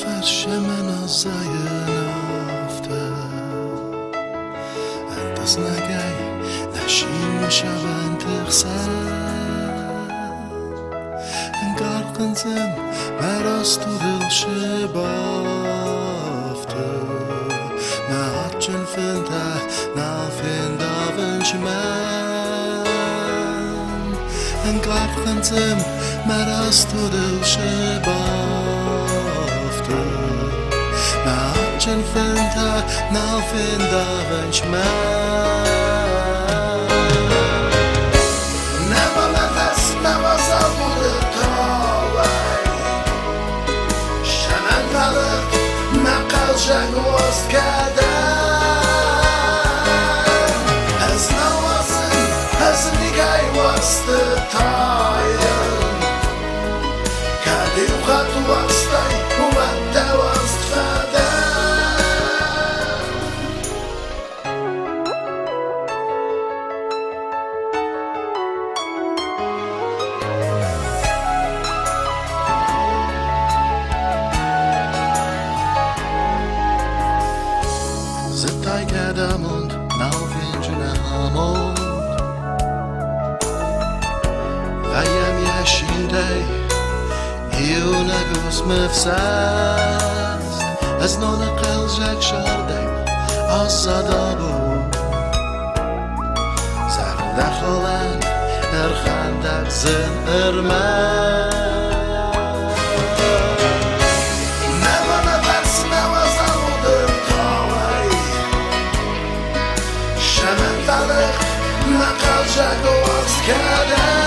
فرش من نافته انتظ نگی نشین شبن تخسر انگار قنزم براست تو دلش بافته نه هاتچن فنده نه فنداونش من انگار قنزم براست تو دلش بافته نه هاتچن فنده نه فنداونش من Żegłos kadar Ez nawazın Ez nigay wastı tayin Kadi uqat wastay Umadda wast fadar Zittai kadamund Navvincine hamund Vayem yeshindey Iunagus mefsast Az nona qeljak shardem Azadabu Zardakholan Erkhandak zin irman Żegłos kadar